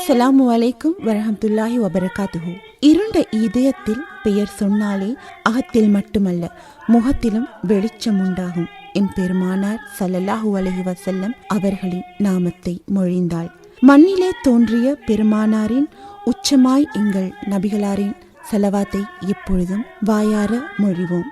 அஸ்ஸலாமு அலைக்கும் வரஹ்மத்துல்லாஹி வபரகாத்துஹு. இருண்ட இதயத்தில் பெயர் சொன்னாலே அகத்தில் மட்டுமல்ல முகத்திலும் வெளிச்சம் உண்டாகும். எம் பெருமானார் ஸல்லல்லாஹு அலைஹி வஸல்லம் அவர்களின் நாமத்தை மொழிந்தாள். மண்ணிலே தோன்றிய பெருமானாரின் உச்சமாய் எங்கள் நபிகளாரின் ஸலவாத்தை எப்பொழுதும் வாயார மொழிவோம்.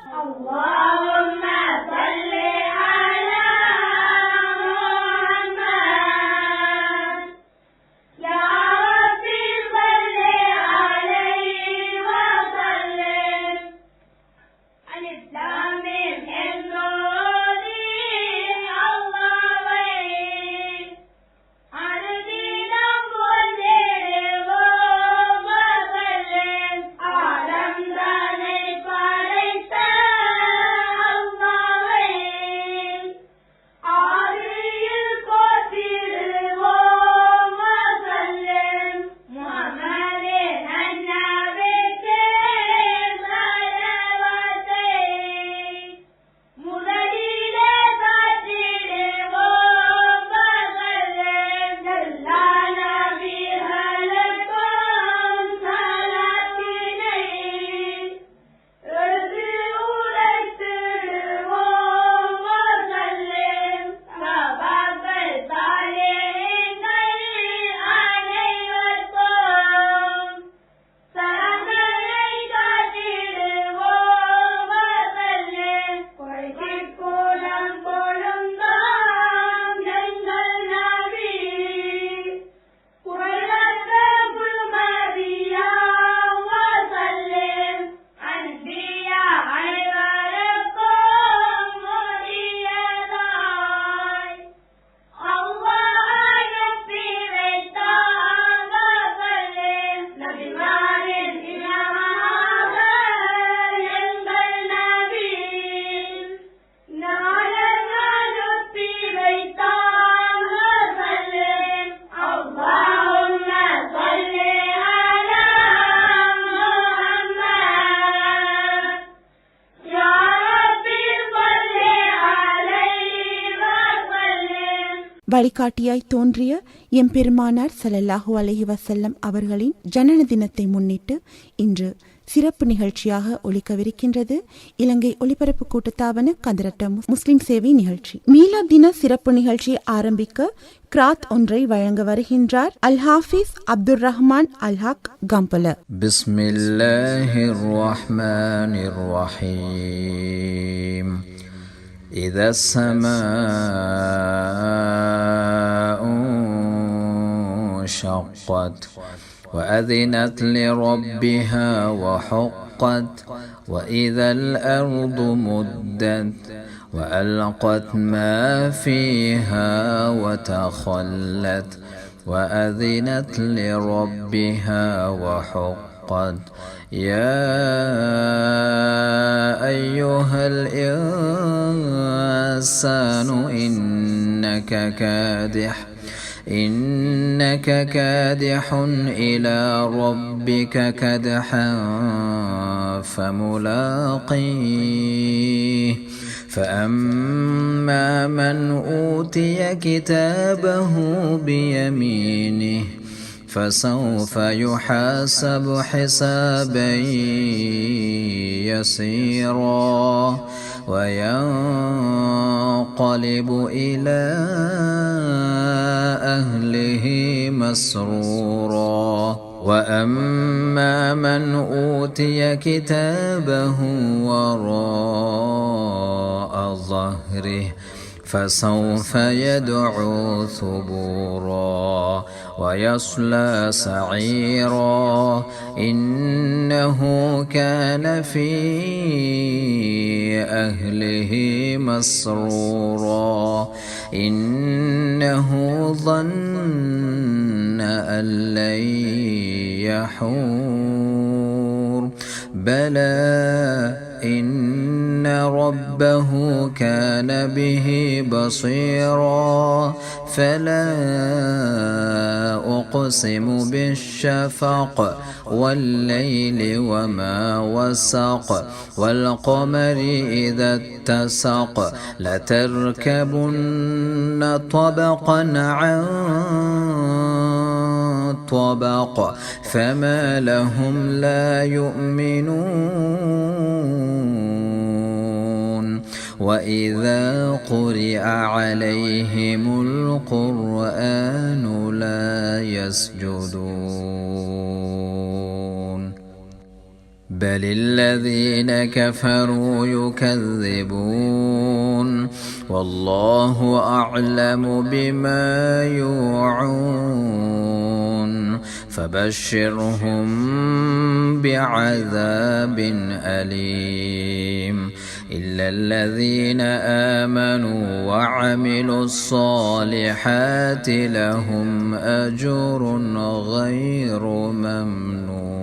வழிகாட்டியாய் தோன்றிய எம்பெருமானார் ஸல்லல்லாஹு அலைஹி வஸல்லம் அவர்களின் ஜனன தினத்தை முன்னிட்டு இன்று சிறப்பு நிகழ்ச்சியாக ஒலிக்கவிருக்கின்றது இலங்கை ஒலிபரப்பு கூட்டத்தாபன கந்தரட்ட முஸ்லிம் சேவை நிகழ்ச்சி. மீலாத் தின சிறப்பு நிகழ்ச்சியை ஆரம்பிக்க கிராத் ஒன்றை வழங்க வருகின்றார் அல் ஹாஃபிஸ் அப்துர் ரஹ்மான் அல் ஹக் கம்பல. பிஸ்மில்லாஹிர் ரஹ்மானிர் ரஹீம். إذا السماء انشقت وأذنت لربها وحقت وإذا الأرض مدت وألقت ما فيها وتخلت وأذنت لربها وحقت يا أيها الإنسان إنك كادح إلى ربك كدحا فملاقيه فأما من أوتي كتابه بيمينه فسوف يحاسب حسابا يسيرا وينقلب إلى أهله مسرورا وأما من أوتي كتابه وراء ظهره فسوف يدعو ثبورا ويصلى سعيرا إنه كان في أهله مسرورا إنه ظن أن لن يحور بلى إن ربه كان به بصيرا فلا أقسم بالشفق والليل وما وسق والقمر إذا اتسق لتركبن طبقا عن طبق فما لهم لا يؤمنون وإذا قرئ عليهم القرآن لا يسجدون بل الذين كفروا يكذبون والله أعلم بما يوعون فبشرهم بعذاب أليم إلا الذين آمنوا وعملوا الصالحات لهم أجر غير ممنون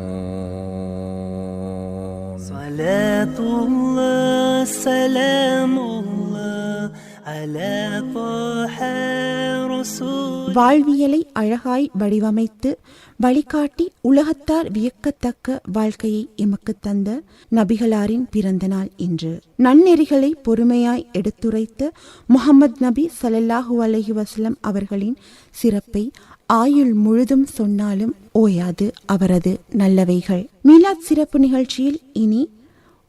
صلاة الله سلام الله على طه رسول வாழ்வியலை அழகாய் வடிவமைத்து வழிகாட்டி உலகத்தார் வியக்கத்தக்க வாழ்க்கையை எமக்கு தந்த நபிகளாரின் பிறந்த நாள் இன்று. நன்னெறிகளை பொறுமையாய் எடுத்துரைத்த முஹம்மது நபி ஸல்லல்லாஹு அலைஹி வஸல்லம் அவர்களின் சிறப்பை ஆயுள் முழுதும் சொன்னாலும் ஓயாது அவரது நல்லவைகள். மீலாத் சிறப்பு நிகழ்ச்சியில் இனி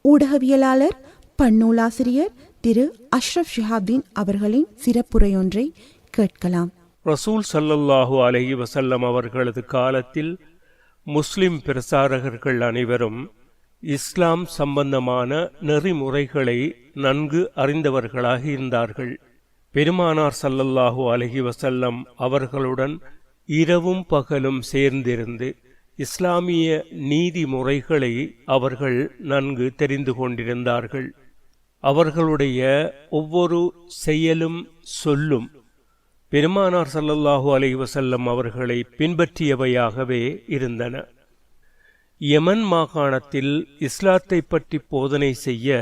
ஊடகவியலாளர் பன்னூலாசிரியர் திரு அஷ்ரப் ஷிஹாப்தீன் அவர்களின் சிறப்புரையொன்றை கேட்கலாம். ரசூல் ஸல்லல்லாஹு அலைஹி வஸல்லம் அவர்களது காலத்தில் முஸ்லிம் பிரசாரகர்கள் அனைவரும் இஸ்லாம் சம்பந்தமான நெறிமுறைகளை நன்கு அறிந்தவர்களாக இருந்தார்கள். பெருமானார் ஸல்லல்லாஹு அலைஹி வஸல்லம் அவர்களுடன் இரவும் பகலும் சேர்ந்திருந்து இஸ்லாமிய நீதிமுறைகளை அவர்கள் நன்கு தெரிந்து கொண்டிருந்தார்கள். அவர்களுடைய ஒவ்வொரு செயலும் சொல்லும் பெருமானார் ஸல்லல்லாஹு அலைஹி வஸல்லம் அவர்களை பின்பற்றியவையாகவே இருந்தன. யமன் மாகாணத்தில் இஸ்லாத்தை பற்றி போதனை செய்ய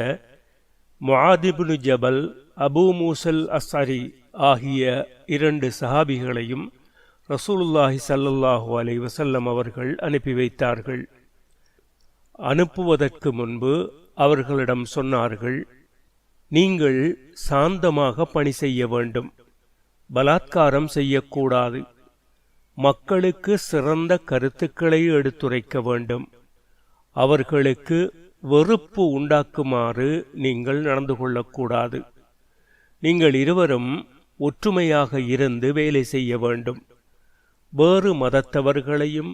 முஆத் இப்னு ஜபல், அபூ மூஸல் அஸ்அரி ஆகிய 2 சஹாபிகளையும் ரசூலுல்லாஹி ஸல்லல்லாஹு அலைஹி வஸல்லம் அவர்கள் அனுப்பி வைத்தார்கள். அனுப்புவதற்கு முன்பு அவர்களிடம் சொன்னார்கள், நீங்கள் சாந்தமாக பணி செய்ய வேண்டும், பலாத்காரம் செய்யக்கூடாது, மக்களுக்கு சிறந்த கருத்துக்களை எடுத்துரைக்க வேண்டும், அவர்களுக்கு வெறுப்பு உண்டாக்குமாறு நீங்கள் நடந்து கொள்ளக்கூடாது, நீங்கள் இருவரும் ஒற்றுமையாக இருந்து வேலை செய்ய வேண்டும், வேறு மதத்தவர்களையும்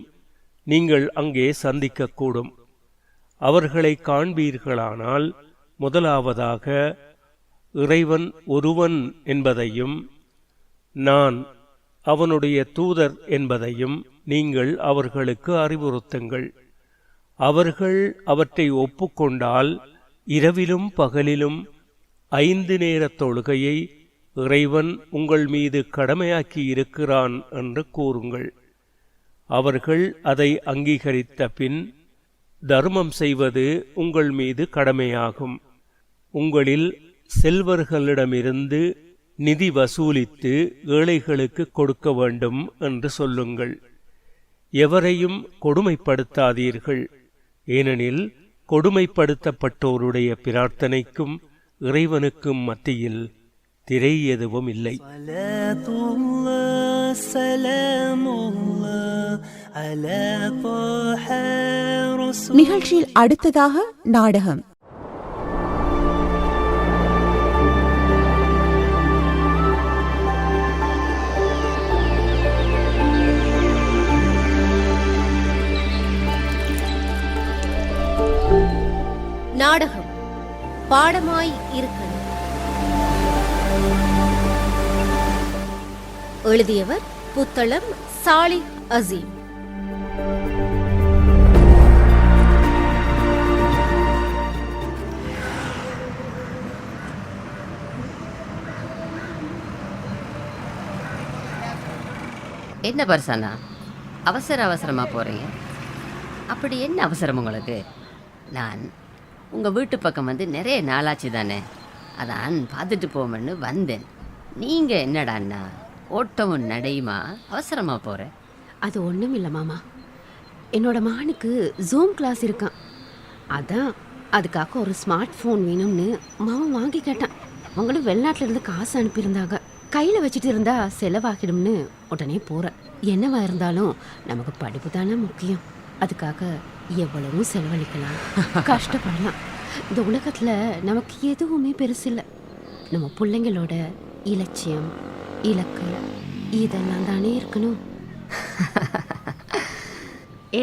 நீங்கள் அங்கே சந்திக்கக்கூடும், அவர்களை காண்பீர்களானால் முதலாவதாக இறைவன் ஒருவன் என்பதையும் நான் அவனுடைய தூதர் என்பதையும் நீங்கள் அவர்களுக்கு அறிவுறுத்துங்கள். அவர்கள் அவற்றை ஒப்புக்கொண்டால் இரவிலும் பகலிலும் 5 நேர தொழுகையை இறைவன் உங்கள் மீது கடமையாக்கி இருக்கிறான் என்று கூறுங்கள். அவர்கள் அதை அங்கீகரித்த பின் தர்மம் செய்வது உங்கள் மீது கடமையாகும். உங்களில் செல்வர்களிடமிருந்து நிதி வசூலித்து ஏழைகளுக்கு கொடுக்க வேண்டும் என்று சொல்லுங்கள். எவரையும் கொடுமைப்படுத்தாதீர்கள், ஏனெனில் கொடுமைப்படுத்தப்பட்டோருடைய பிரார்த்தனைக்கும் இறைவனுக்கும் மத்தியில் திரை எதுவும் இல்லை. நிகழ்ச்சியில் அடுத்ததாக நாடகம். நாடகம் பாடமாய் இருக்கிறது. எழுதியவர் புத்தளம் சாலிஹ் அசீம். என்ன பர்சானா, அவசரமா போகிறீங்க? அப்படி என்ன அவசரம் உங்களுக்கு? நான் உங்கள் வீட்டு பக்கம் வந்து நிறைய நாளாச்சு தானே, அதான் பார்த்துட்டு போமென்னு வந்தேன். நீங்கள் என்னடாண்ணா ஓட்டமும் நடையுமா அவசரமாக போகிறேன்? அது ஒன்றும் இல்லை மாமா, என்னோட மகனுக்கு ஜூம் கிளாஸ் இருக்கான், அதான் அதுக்காக ஒரு ஸ்மார்ட் ஃபோன் வேணும்னு மாமா வாங்கி கேட்டான். அவங்களும் வெளிநாட்டிலேருந்து காசு அனுப்பியிருந்தாங்க. கையில் வச்சுட்டு இருந்தா செலவாகிடும்னு உடனே போகிறேன். என்னவா இருந்தாலும் நமக்கு படிப்பு தானே முக்கியம். அதுக்காக எவ்வளவும் செலவழிக்கலாம், கஷ்டப்படலாம். இந்த உலகத்தில் நமக்கு எதுவுமே பெருசில்லை. நம்ம பிள்ளைங்களோட இலட்சியம், இலக்கு இதெல்லாம் தானே இருக்கணும்.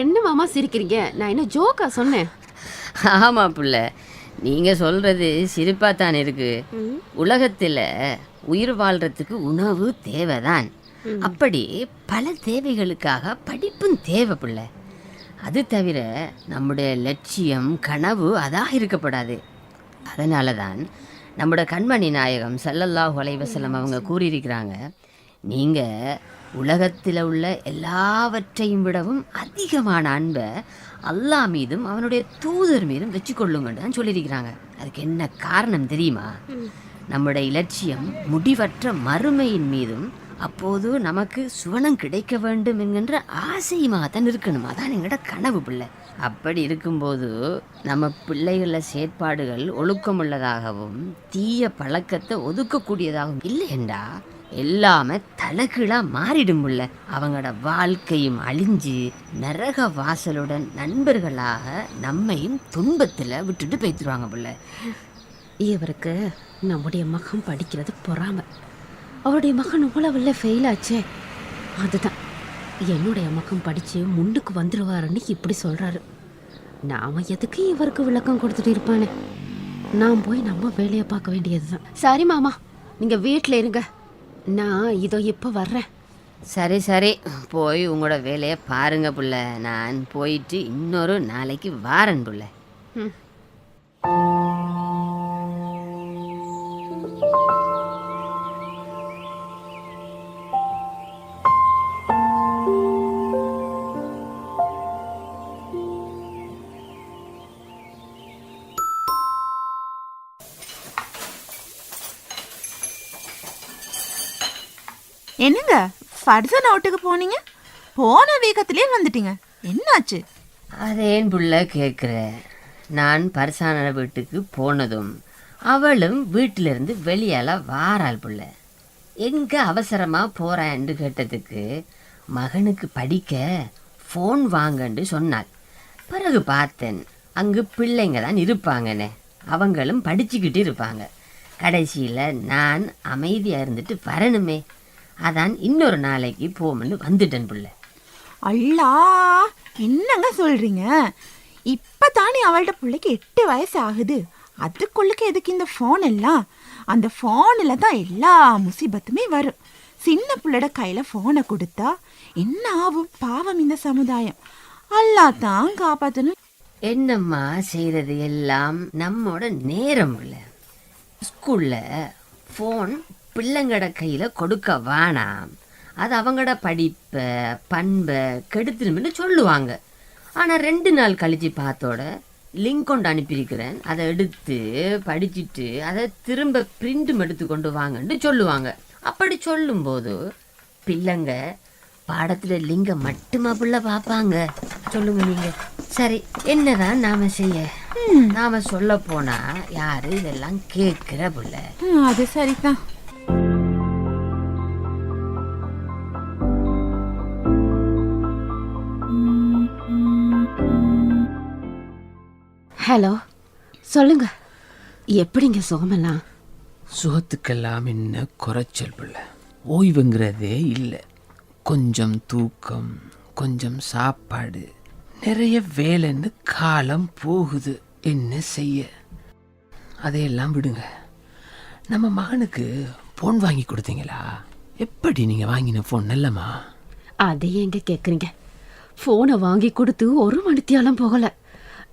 என்ன மாமா சிரிக்கிறீங்க? நான் என்ன ஜோக்கா சொன்னேன்? ஆமாம் புள்ள, நீங்கள் சொல்கிறது சிரிப்பாக தான் இருக்குது. உலகத்தில் உயிர் வாழ்கிறதுக்கு உணவு தேவைதான். அப்படி பல தேவைகளுக்காக படிப்பும் தேவை புள்ள. அது தவிர நம்முடைய லட்சியம், கனவு அதாக இருக்கப்படாது. அதனால தான் நம்முடைய கண்மணி நாயகம் ஸல்லல்லாஹு அலைஹி வஸல்லம் அவங்க கூறியிருக்கிறாங்க, நீங்கள் உலகத்தில் உள்ள எல்லாவற்றையும் விடவும் அதிகமான அன்பை அல்லாஹ் மீதும் அவனுடைய தூதர் மீதும் வச்சுக்கொள்ளுங்கன்னு தான் சொல்லியிருக்கிறாங்க. அதுக்கு என்ன காரணம் தெரியுமா? நம்முடைய இலட்சியம் முடிவற்ற மறுமையின் மீதும் அப்போது நமக்கு சுவனம் கிடைக்க வேண்டும் என்கின்ற ஆசையுமாகத்தான் இருக்கணும். அதான் எங்களோட கனவு பிள்ளை. அப்படி இருக்கும்போது நம்ம பிள்ளைகள செயற்பாடுகள் ஒழுக்கமுள்ளதாகவும் தீய பழக்கத்தை ஒதுக்கக்கூடியதாகவும் இல்லையெண்டா எல்லாமே தலைகீழாக மாறிடும் புள்ள. அவங்களோட வாழ்க்கையும் அழிஞ்சு நரக வாசலுடன் நண்பர்களாக நம்மையும் துன்பத்தில் விட்டுட்டு போய்த்துருவாங்க புள்ள. இவருக்கு நம்முடைய மகன் படிக்கிறது பொறாமை. அவருடைய மகன் உங்களவில் ஃபெயில் ஆச்சே, அதுதான். என்னுடைய மகன் படித்து முன்னுக்கு வந்துடுவாருன்னு இப்படி சொல்கிறாரு. நாம் எதுக்கு இவருக்கு விளக்கம் கொடுத்துட்டு இருப்பானே? நான் போய் நம்ம வேலையை பார்க்க வேண்டியது தான். சரி மாமா, நீங்கள் வீட்டில் இருங்க, நான் இதோ இப்போ வர்றேன். சரி சரி, போய் உங்களோட வேலையை பாருங்க புள்ள. நான் போயிட்டு இன்னொரு நாளைக்கு வாரன் புள்ள. என்னங்க ஃபர்சன் அவுட்டுக்கு போனீங்க? போன வேகத்திலே வந்துட்டீங்க, என்னாச்சு? அதேன் புள்ள கேட்குற. நான் பர்சான வீட்டுக்கு போனதும் அவளும் வீட்டிலிருந்து வெளியால் வாராள் புள்ள. எங்கே அவசரமாக போகிறேன்னு கேட்டதுக்கு மகனுக்கு படிக்க ஃபோன் வாங்கன்னு சொன்னாள். பிறகு பார்த்தேன் அங்கு பிள்ளைங்க தான் இருப்பாங்கண்ணே, அவங்களும் படிச்சுக்கிட்டு இருப்பாங்க. கடைசியில் நான் அமைதியாக இருந்துட்டு வரணுமே, அதான் இன்னொரு நாளைக்கு போமென்னு வந்துட்டேன் புள்ள. அல்லா, என்னங்க சொல்றீங்க? இப்பதானே அவள்கிட்ட பிள்ளைக்கு 8 வயசு ஆகுது. அதுக்குள்ளுக்கு எதுக்கு இந்த ஃபோன் எல்லாம்? அந்த ஃபோனில் தான் எல்லா முசீபத்துமே வரும். சின்ன பிள்ளைட கையில் ஃபோனை கொடுத்தா என்ன ஆகும்? பாவம் இந்த சமுதாயம். அல்லா தான் காப்பாற்றணும். என்னம்மா செய்கிறது எல்லாம் நம்மோட நேரம் இல்லை. ஸ்கூலில் ஃபோன் பிள்ளைங்கட கையில் கொடுக்க வேணாம், அது அவங்களோட படிப்பை பண்பை கெடுத்துருமின்னு சொல்லுவாங்க. ஆனால் 2 நாள் கழித்து பார்த்தோட லிங்க் கொண்டு அனுப்பியிருக்கிறேன், அதை எடுத்து படிச்சுட்டு அதை திரும்ப பிரிண்ட்டும் எடுத்து கொண்டு வாங்கன்னு சொல்லுவாங்க. அப்படி சொல்லும்போது பிள்ளைங்க பாடத்தில் லிங்கை மட்டுமா பிள்ளை பார்ப்பாங்க? சொல்லுங்க நீங்கள். சரி, என்னதான் நாம செய்ய? நாம சொல்ல போனா யாரு இதெல்லாம் கேட்கிற புள்ள? அது சரிதான். ஹலோ, சொல்லுங்க, எப்படிங்க சுகமெல்லாம்? சுகத்துக்கெல்லாம் என்ன குறைச்சல் பிள்ளை. ஓய்வுங்கிறதே இல்லை. கொஞ்சம் தூக்கம், கொஞ்சம் சாப்பாடு, நிறைய வேலைன்னு காலம் போகுது. என்ன செய்ய? அதையெல்லாம் விடுங்க. நம்ம மகனுக்கு ஃபோன் வாங்கி கொடுத்தீங்களா? எப்படி நீங்கள் வாங்கின ஃபோன் நல்லமா? அதை எங்க கேட்குறீங்க? ஃபோனை வாங்கி கொடுத்து 1 மணித்தியாலம் போகலை.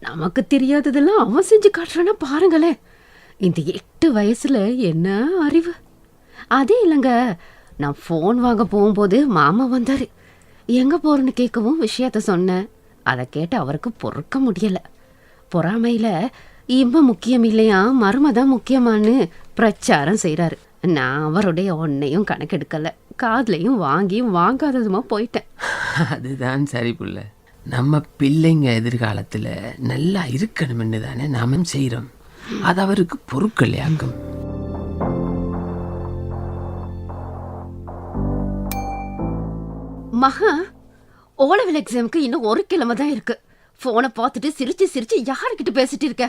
நமக்கு தெரியாததெல்லாம் அவன் செஞ்சு காட்டுறான்னா பாருங்களேன். இந்த 8 வயசுல என்ன அறிவு! அதே இல்லைங்க, நான் ஃபோன் வாங்க போகும்போது மாமா வந்தார். எங்கே போகிறேன்னு கேட்கவும் விஷயத்த சொன்னேன். அதை கேட்டு அவருக்கு பொறுக்க முடியலை. பொறாமையில் இன்பம் முக்கியம் இல்லையா, மருமை தான் முக்கியமானு பிரச்சாரம் செய்கிறாரு. நான் அவருடைய ஒன்னையும் கணக்கெடுக்கலை, காதுலையும் வாங்கியும் வாங்காததுமா போயிட்டேன். அதுதான் சரி புள்ள. நம்ம பிள்ளைங்க எதிர்காலத்தில் நல்லா இருக்கணும்னு தானே நாமும் செய்கிறோம். அது அவருக்கு பொருட்களையாக்கும். மகா, ஓலவில் எக்ஸாமுக்கு இன்னும் ஒரு கிழமை தான் இருக்கு. போனை பார்த்துட்டு சிரிச்சு சிரிச்சு யாருக்கிட்ட பேசிட்டு இருக்க?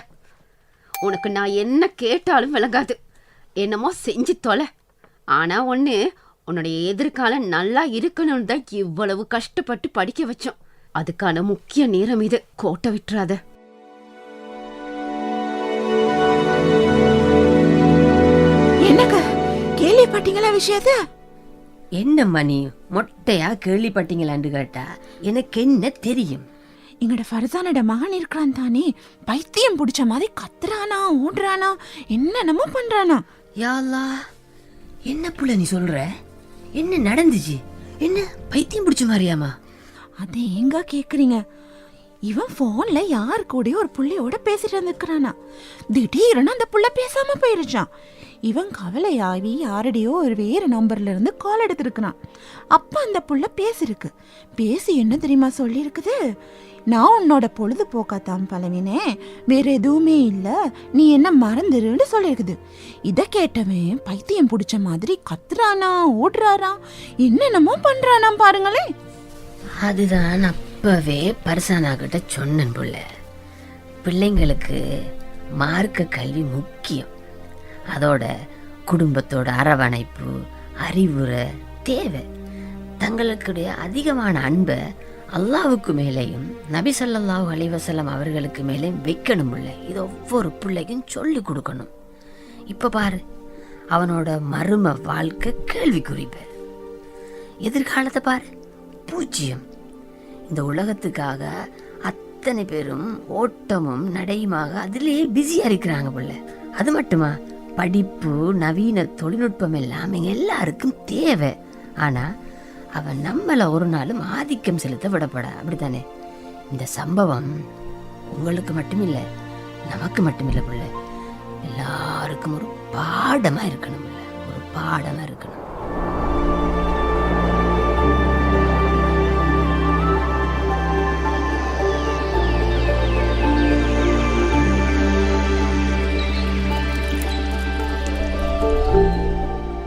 உனக்கு நான் என்ன கேட்டாலும் விளங்காது. என்னமோ செஞ்சு தொலை. ஆனா ஒண்ணு, உன்னுடைய எதிர்காலம் நல்லா இருக்கணும்னு தான் இவ்வளவு கஷ்டப்பட்டு படிக்க வச்சோம். அதுக்கான முக்கிய நேரம் இது. கோட்டை விட்டுறாத. என்னக்கா கேள்விப்பட்டீங்களா விஷயத்த? என்ன மணி மொட்டையா கேள்விப்பட்டீங்களான்னு கேட்டா எனக்கு என்ன தெரியும்? எங்கட ஃபர்சானோட மகன் இருக்கிறான் தானே, பைத்தியம் பிடிச்ச மாதிரி கத்துறானா, ஓடுறானா, என்னென்னமோ பண்றானா. யா அல்லாஹ், என்ன புள்ள நீ சொல்ற? என்ன நடந்துச்சு? என்ன பைத்தியம் பிடிச்ச மாதிரியாமா? அதை எங்க கேக்குறீங்க? இவன் போன்ல யார் கூட ஒரு புள்ளையோட பேசிட்டு இருந்துக்கிறானா. திடீர்னு அந்த புள்ள பேசாம போயிருச்சான். இவன் கவலையாவி யாரடியோ ஒரு வேறு நம்பர்ல இருந்து கால் எடுத்திருக்கிறான். அப்ப அந்த புள்ள பேசிருக்கு. பேசி என்ன தெரியுமா சொல்லி இருக்குது? நான் உன்னோட பொழுதுபோக்காத்தான் பழவினே, வேற எதுவுமே இல்ல, நீ என்ன மறந்துருன்னு சொல்லிருக்குது. இத கேட்டவன் பைத்தியம் பிடிச்ச மாதிரி கத்துறானா, ஓடுறாரா, என்னென்னமோ பண்றானா பாருங்களேன். அதுதான் அப்பவே பர்சானா கிட்ட சொன்னேன் புள்ள. பிள்ளைங்களுக்கு மார்க்க கல்வி முக்கியம். அதோட குடும்பத்தோட அரவணைப்பு, அறிவுரை தேவை. தங்களுக்குடைய அதிகமான அன்பை அல்லாவுக்கு மேலேயும் நபி ஸல்லல்லாஹு அலைஹி வஸல்லம் அவர்களுக்கு மேலேயும் வைக்கணும். இல்லை, இது ஒவ்வொரு பிள்ளைக்கும் சொல்லி கொடுக்கணும். இப்போ பாரு, அவனோட மரும வாழ்க்கை கேள்விக்குறிப்பு. எதிர்காலத்தை பாரு, பூஜ்ஜியம். இந்த உலகத்துக்காக அத்தனை பேரும் ஓட்டமும் நடையுமாக அதிலேயே பிஸியாக இருக்கிறாங்க பிள்ளை. அது மட்டுமா, படிப்பு, நவீன தொழில்நுட்பம் எல்லாம் எல்லாருக்கும் தேவை. ஆனால் அவன் நம்மளை ஒரு நாளும் ஆதிக்கம் செலுத்த விடப்பட. அப்படித்தானே? இந்த சம்பவம் உங்களுக்கு மட்டுமில்லை, நமக்கு மட்டுமில்லை பிள்ளை, எல்லாருக்கும் ஒரு பாடமாக இருக்கணும். இல்லை, ஒரு பாடமாக இருக்கணும்.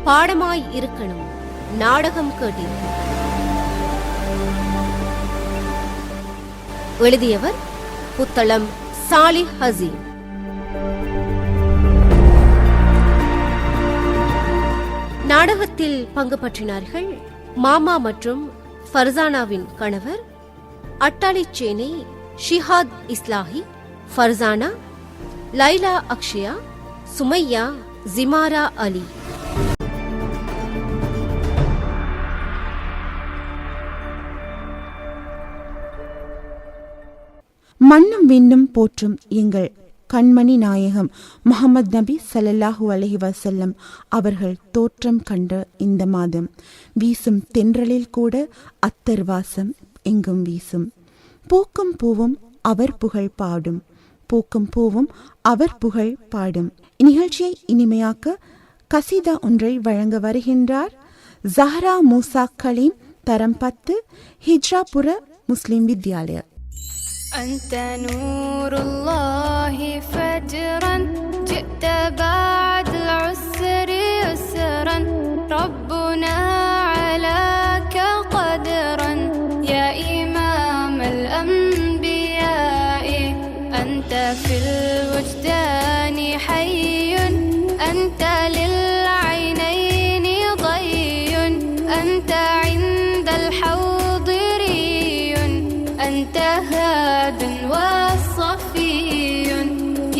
பாடமாய் இருக்கணும் நாடகம் கேட்டீர்கள். எழுதியவர் புத்தளம் சாலிஹ் அசீம். நாடகத்தில் பங்கு பற்றினார்கள் மாமா மற்றும் ஃபர்சானாவின் கணவர் அட்டாளிச்சேனை ஷிஹாத் இஸ்லாஹி, ஃபர்சானா லைலா அக்ஷயா, சுமையா ஜிமாரா அலி. மண்ணும் விண்ணும் போற்றும் எங்கள் கண்மணி நாயகம் முஹம்மது நபி ஸல்லல்லாஹு அலைஹி வஸல்லம் அவர்கள் தோற்றம் கண்ட இந்த மாதம் வீசும் தென்றலில் கூட அத்தர் வாசம் எங்கும் வீசும். பூக்கும் பூவும் அவர் புகழ் பாடும், பூக்கும் பூவும் அவர் புகழ் பாடும். இந்நிகழ்ச்சியை இனிமையாக்க கசீதா ஒன்றை வழங்க வருகின்றார் ஜஹரா மூசா கலீம், தரம் 10, ஹிஜ்ராபுர முஸ்லிம் வித்யாலயா. أنت نور الله فجرا جئت بعد العسر يسرا ربنا علاك قدرا يا إمام الأنبياء أنت في الوجدان حي أنت للعينين ضي أنت عند الحوض ري أنت هاد وصفي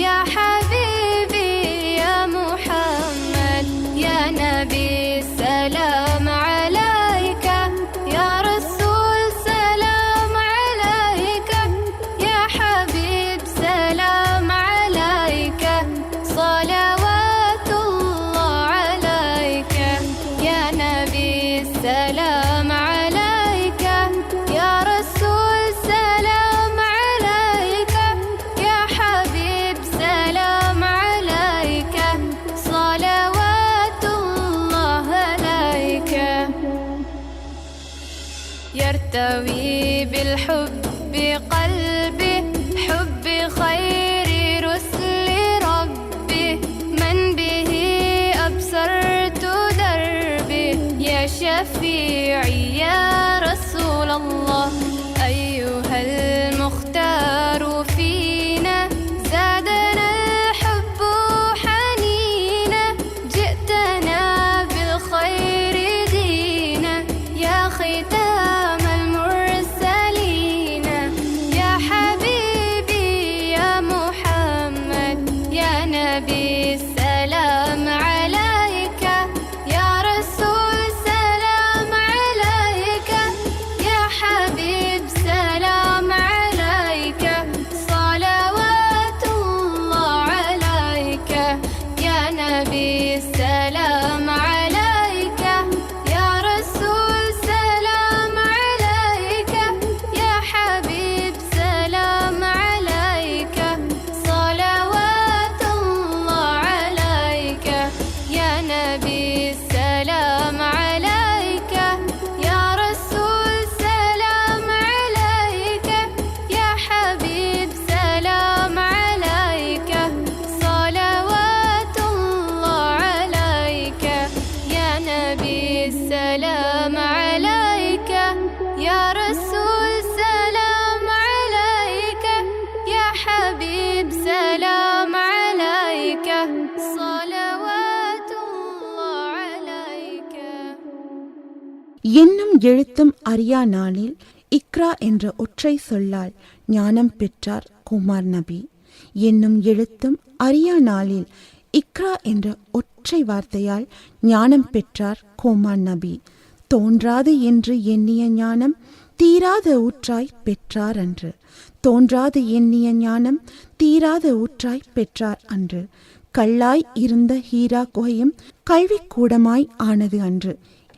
يا حبيبي يا محمد يا نبي سلام عليك يا رسول سلام عليك يا حبيب سلام عليك صلوات الله عليك يا نبي سلام عليك يا رسول سلام عليك يا حبيب سلام عليك صلوات الله عليك يرتوي بالحب قلبي حب خير رسل ربي من به أبصرت دربي يا شفيعي يا رسول எழுத்தும் அறியா நாளில் இக்ரா என்ற ஒற்றை சொல்லால் ஞானம் பெற்றார் குமார் நபி. என்னும் எழுத்தும் அறியா நாளில் இக்ரா என்ற ஒற்றை வார்த்தையால் ஞானம் பெற்றார் கோமான் நபி. தோன்றாது என்று எண்ணிய ஞானம் தீராத ஊற்றாய் பெற்றார் அன்று. தோன்றாது எண்ணிய ஞானம் தீராத ஊற்றாய் பெற்றார் அன்று. கல்லாய் இருந்த ஹீரா குகையும் கல்வி கூடமாய் ஆனது அன்று.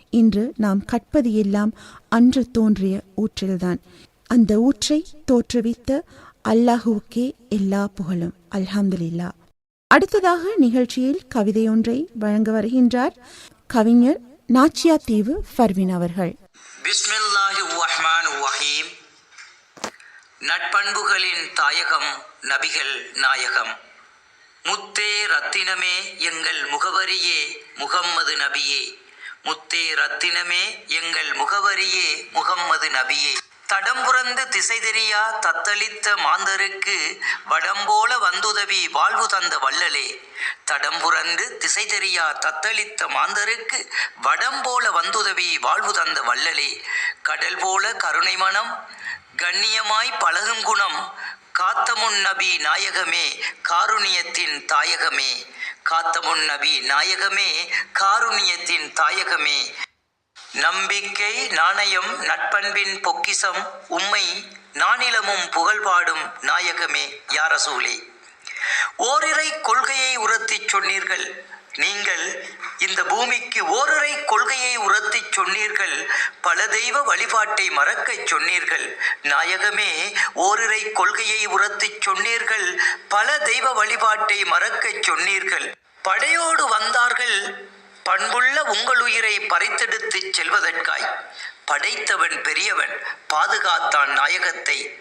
இன்று நாம் கற்பது எல்லாம் அன்று தோன்றிய ஊற்றில்தான். அந்த ஊற்றை தோற்றுவித்த அல்லாஹுவுக்கே எல்லா புகழும். அல்ஹம்துலில்லாஹ். அடுத்ததாக நிகழ்ச்சியில் கவிதையொன்றை வழங்க வருகின்றார் கவிஞர் நாச்சியாத்தீவு ஃபர்வின் அவர்கள். பிஸ்மில்லாஹிர் ரஹ்மானிர் ரஹீம். நட்பண்புகளின் தாயகம் நபிகள் நாயகம். முத்தே ரத்தினமே எங்கள் முகவரியே முகம்மது நபியே. முத்தே ரத்தினமே எங்கள் முகவரியே முகம்மது நபியே. தடம்புறந்து திசை தெரியா தத்தளித்த மாந்தருக்கு வடம்போல வந்துதவி வாழ்வு தந்த வள்ளலே. தடம்புறந்து திசை தெரியா தத்தளித்த மாந்தருக்கு வடம்போல வந்துதவி வாழ்வு தந்த வள்ளலே. கடல் போல கருணை மனம் கண்ணியமாய் பழகும் குணம் காத்தமுன் நபி நாயகமே காருணியத்தின் தாயகமே. காத்தமுன் நபி நாயகமே காருணியத்தின் தாயகமே. நம்பிக்கை நாணயம் நட்பண்பின் பொக்கிசம் உம்மை நானிலமும் புகழ்பாடும் நாயகமே யா ரசூலே. ஓரிரை கொள்கையை உரத்திச் சொன்னீர்கள் நீங்கள் இந்த பூமிக்கு. ஓரிரை கொள்கையை உரத்திச் சொன்னீர்கள் பல தெய்வ வழிபாட்டை மறக்கச் சொன்னீர்கள் நாயகமே. ஓரிரை கொள்கையை உரத்திச் சொன்னீர்கள் பல தெய்வ வழிபாட்டை மறக்கச் சொன்னீர்கள். படையோடு வந்தார்கள் பண்புள்ள உங்கள் உயிரை பறித்தெடுத்து செல்வதற்காய். படைத்தவன் பெரியவன் பாதுகாத்தான் நாயகத்தை.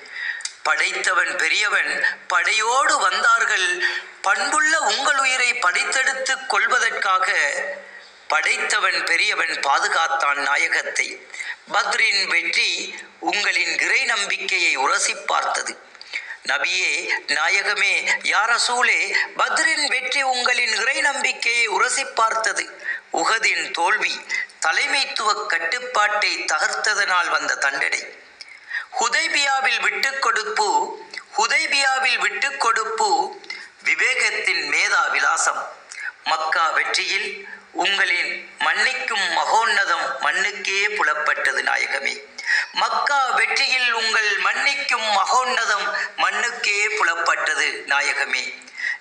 படைத்தவன் பெரியவன் படையோடு வந்தார்கள் பண்புள்ள உங்கள் உயிரை படைத்தெடுத்து கொள்வதற்காக. படைத்தவன் பெரியவன் பாதுகாத்தான் நாயகத்தை. பத்ரின் வெற்றி உங்களின் இறை நம்பிக்கையை உரசி பார்த்தது நபியே நாயகமே யா ரசூலே. பத்ரின் வெற்றி உங்களின் இறை நம்பிக்கையை உரசி பார்த்தது. உஹதின் தோல்வி தலைமைத்துவ கட்டுப்பாட்டை தகர்த்ததனால் வந்த தண்டனை. ஹுதைபியாவில் விட்டுக் கொடுப்பு விவேகத்தின் மேதா விலாசம். மக்கா வெற்றியில் உங்களின் மன்னிக்கும் மகோன்னதம் மண்ணுக்கே புலப்பட்டது நாயகமே. மக்கா வெற்றியில் உங்கள் மன்னிக்கும் மகோன்னதம் மண்ணுக்கே புலப்பட்டது நாயகமே.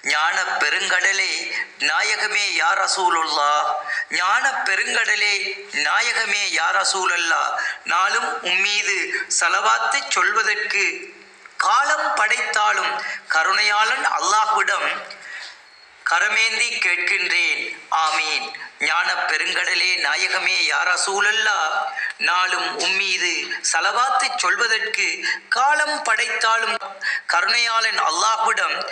ஞான பெருங்கடலே நாயகமே யா ரசூலுல்லாஹ். ஞான பெருங்கடலே நாயகமே யா ரசூலல்லாஹ். நாளும் உம்மீது சலவாத்து சொல்வதற்கு காலம் படைத்தாலும் கருணையாளன் அல்லாஹ்விடம் கரமேந்தி கேட்கின்றேன் ஆமீன். ஞான பெருங்கடலே நாயகமே யா ரசூலல்லாஹ். நாளும் உம்மீது சலவாத்து சொல்வதற்கு காலம் படைத்தாலும் கருணையாளன் அல்லாஹ்விடம்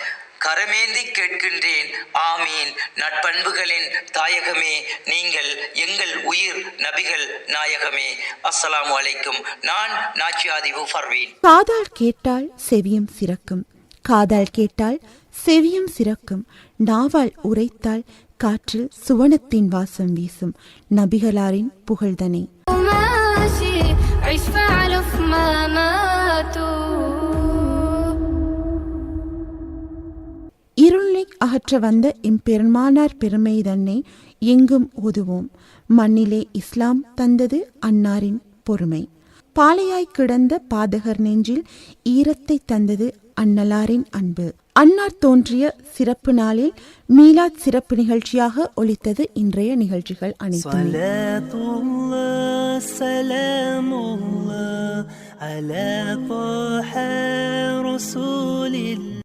கரமேந்தி கேட்கின்றேன் ஆமீன். நட்பண்புகளின் தாயகமே நீங்கள் எங்கள் உயிர் நபிகள் நாயகமே. அஸ்ஸலாமு அலைக்கும். நான் நாச்சியாதிவு ஃபர்வீன். காதால் கேட்டால் செவியும் சிறக்கும். காதால் கேட்டால் செவியும் சிறக்கும். நாவால் உரைத்தால் காற்றில் சுவனத்தின் வாசம் வீசும் நபிகளாரின் புகழ்தனை. இருளை அகற்ற வந்த எம்பெருமானார் பெருமை தன்னை எங்கும் ஓதுவோம். மண்ணிலே இஸ்லாம் தந்தது அன்னாரின் பொறுமை. பாலையாய் கிடந்த பாதகர் நெஞ்சில் ஈரத்தை தந்தது அன்னலாரின் அன்பு. அன்னார் தோன்றிய சிறப்பு நாளில் மீலாத் சிறப்பு நிகழ்ச்சியாக ஒலித்தது இன்றைய நிகழ்ச்சிகள் அனைத்தும்.